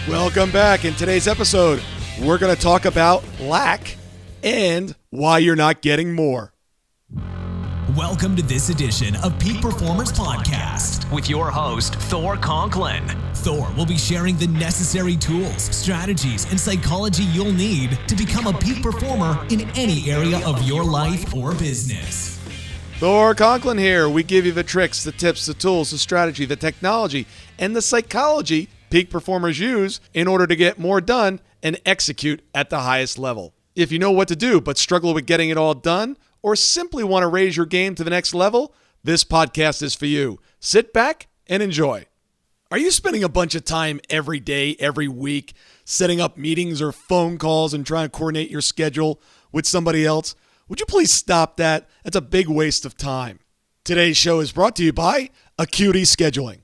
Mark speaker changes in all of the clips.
Speaker 1: Welcome back. In today's episode, we're going to talk about lack and why you're not getting more.
Speaker 2: Welcome to this edition of Peak Performers Podcast with your host, Thor Conklin. Thor will be sharing the necessary tools, strategies, and psychology you'll need to become a peak performer in any area of your life or business.
Speaker 1: Thor Conklin here. We give you the tricks, the tips, the tools, the strategy, the technology, and the psychology peak performers use in order to get more done and execute at the highest level. If you know what to do but struggle with getting it all done, or simply want to raise your game to the next level, this podcast is for you. Sit back and enjoy. Are you spending a bunch of time every day, every week, setting up meetings or phone calls and trying to coordinate your schedule with somebody else? Would you please stop that? That's a big waste of time. Today's show is brought to you by Acuity Scheduling.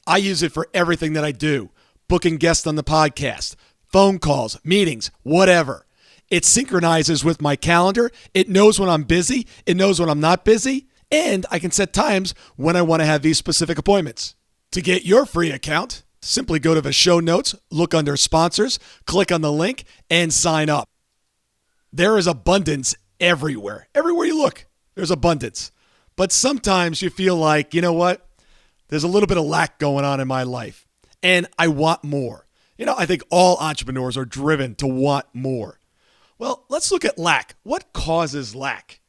Speaker 1: I use it for everything that I do. Booking guests on the podcast, phone calls, meetings, whatever. It synchronizes with my calendar. It knows when I'm busy. It knows when I'm not busy. And I can set times when I want to have these specific appointments. To get your free account, simply go to the show notes, look under sponsors, click on the link, and sign up. There is abundance everywhere. Everywhere you look, there's abundance. But sometimes you feel like, you know what? There's a little bit of lack going on in my life, and I want more. I think all entrepreneurs are driven to want more. Well, let's look at lack. What causes lack?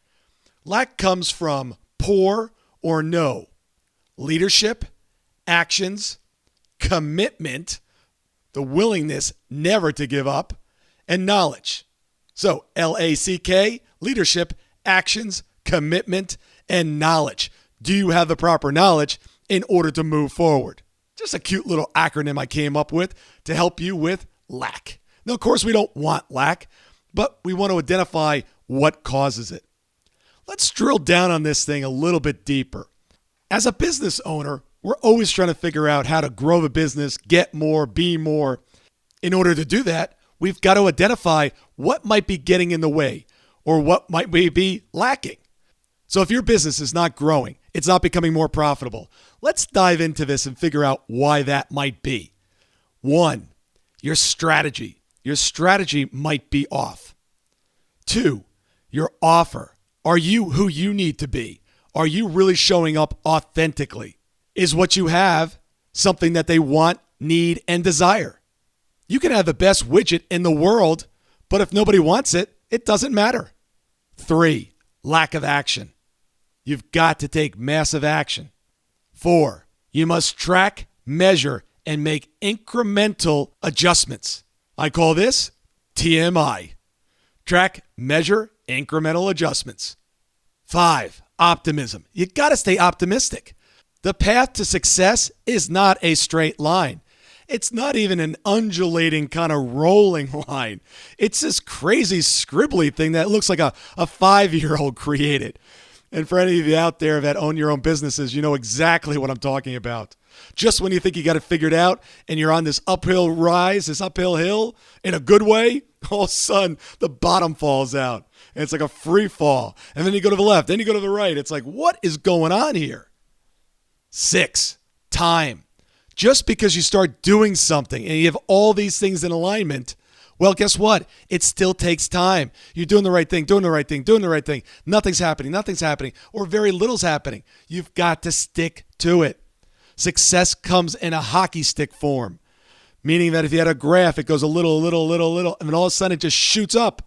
Speaker 1: Lack comes from poor or no leadership, actions, commitment, the willingness never to give up, and knowledge. So LACK, leadership, actions, commitment, and knowledge. Do you have the proper knowledge in order to move forward? Just a cute little acronym I came up with to help you with lack. Now, of course, we don't want lack, but we want to identify what causes it. Let's drill down on this thing a little bit deeper. As a business owner, we're always trying to figure out how to grow the business, get more, be more. In order to do that, we've got to identify what might be getting in the way or what might be lacking. So if your business is not growing, it's not becoming more profitable, let's dive into this and figure out why that might be. 1, your strategy. Your strategy might be off. 2, your offer. Are you who you need to be? Are you really showing up authentically? Is what you have something that they want, need, and desire? You can have the best widget in the world, but if nobody wants it, it doesn't matter. 3, lack of action. You've got to take massive action. 4, you must track, measure, and make incremental adjustments. I call this TMI. Track, measure, incremental adjustments. 5, optimism. You got to stay optimistic. The path to success is not a straight line. It's not even an undulating kind of rolling line. It's this crazy scribbly thing that looks like a 5-year-old created. And for any of you out there that own your own businesses, you know exactly what I'm talking about. Just when you think you got it figured out and you're on this uphill rise, this uphill hill in a good way, all of a sudden the bottom falls out. And it's like a free fall. And then you go to the left, then you go to the right. It's like, what is going on here? 6, time. Just because you start doing something and you have all these things in alignment, well, guess what? It still takes time. You're doing the right thing, doing the right thing, doing the right thing. Nothing's happening, or very little's happening. You've got to stick to it. Success comes in a hockey stick form, meaning that if you had a graph, it goes a little, and then all of a sudden it just shoots up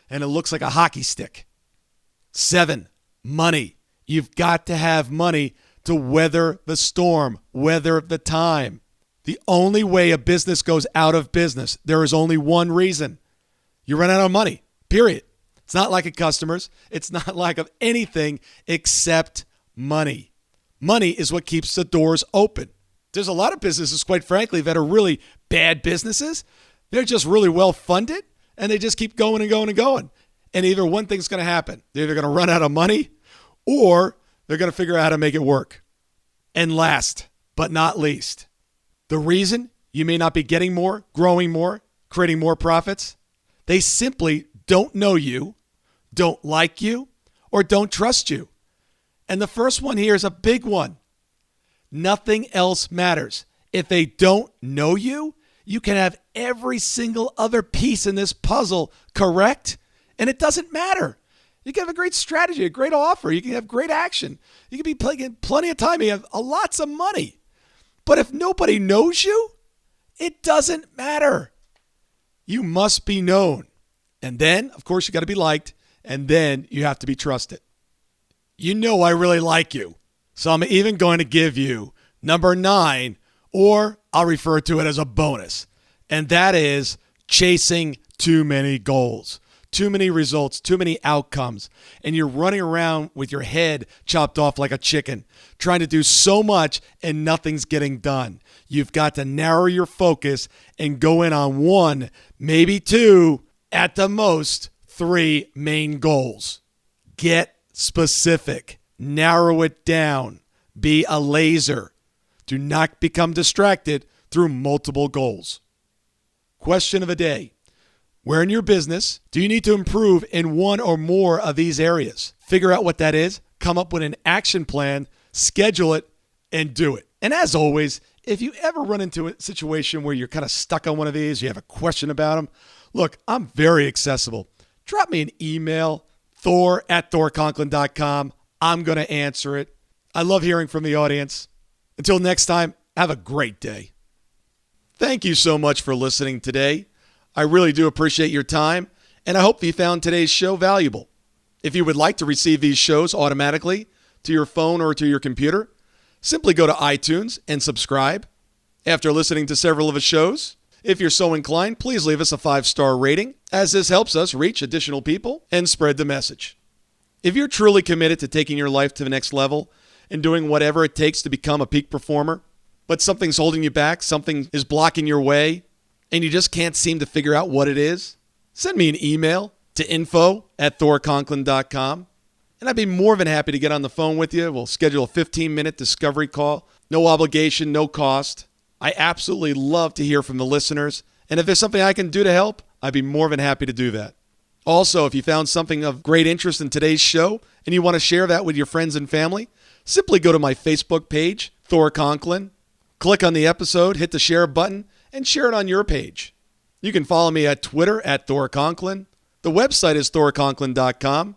Speaker 1: and it looks like a hockey stick. 7, money. You've got to have money to weather the storm, weather the time. The only way a business goes out of business, there is only one reason. You run out of money, period. It's not lack of customers. It's not lack of anything except money. Money is what keeps the doors open. There's a lot of businesses, quite frankly, that are really bad businesses. They're just really well funded, and they just keep going and going and going. And either one thing's going to happen. They're either going to run out of money or they're going to figure out how to make it work. And last but not least, the reason you may not be getting more, growing more, creating more profits, they simply don't know you, don't like you, or don't trust you. And the first one here is a big one. Nothing else matters. If they don't know you, You can have every single other piece in this puzzle correct, and it doesn't matter. You can have a great strategy, a great offer. You can have great action. You can be playing plenty of time. You have lots of money. But if nobody knows you, it doesn't matter. You must be known. And then, of course, you got to be liked. And then you have to be trusted. You know I really like you. So I'm even going to give you number 9, or I'll refer to it as a bonus. And that is chasing too many goals. Too many results, too many outcomes, and you're running around with your head chopped off like a chicken, trying to do so much and nothing's getting done. You've got to narrow your focus and go in on 1, maybe 2, at the most 3 main goals. Get specific. Narrow it down. Be a laser. Do not become distracted through multiple goals. Question of the day. Where in your business do you need to improve in 1 or more of these areas? Figure out what that is, come up with an action plan, schedule it, and do it. And as always, if you ever run into a situation where you're kind of stuck on one of these, you have a question about them, look, I'm very accessible. Drop me an email, thor@thorconklin.com. I'm going to answer it. I love hearing from the audience. Until next time, have a great day. Thank you so much for listening today. I really do appreciate your time, and I hope you found today's show valuable. If you would like to receive these shows automatically to your phone or to your computer, simply go to iTunes and subscribe. After listening to several of the shows, if you're so inclined, please leave us a 5-star rating, as this helps us reach additional people and spread the message. If you're truly committed to taking your life to the next level and doing whatever it takes to become a peak performer, but something's holding you back, something is blocking your way, and you just can't seem to figure out what it is, send me an email to info@thorconklin.com, and I'd be more than happy to get on the phone with you. We'll schedule a 15-minute discovery call. No obligation, no cost. I absolutely love to hear from the listeners, and if there's something I can do to help, I'd be more than happy to do that. Also, if you found something of great interest in today's show and you want to share that with your friends and family, simply go to my Facebook page, Thor Conklin, click on the episode, hit the share button, and share it on your page. You can follow me at Twitter @ThorConklin. The website is thorconklin.com.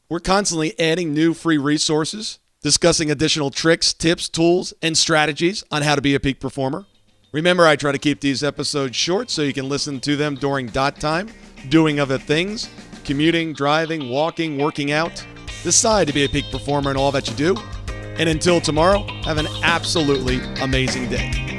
Speaker 1: We're constantly adding new free resources, discussing additional tricks, tips, tools, and strategies on how to be a peak performer. Remember, I try to keep these episodes short so you can listen to them during dot time, doing other things, commuting, driving, walking, working out. Decide to be a peak performer in all that you do. And until tomorrow, have an absolutely amazing day.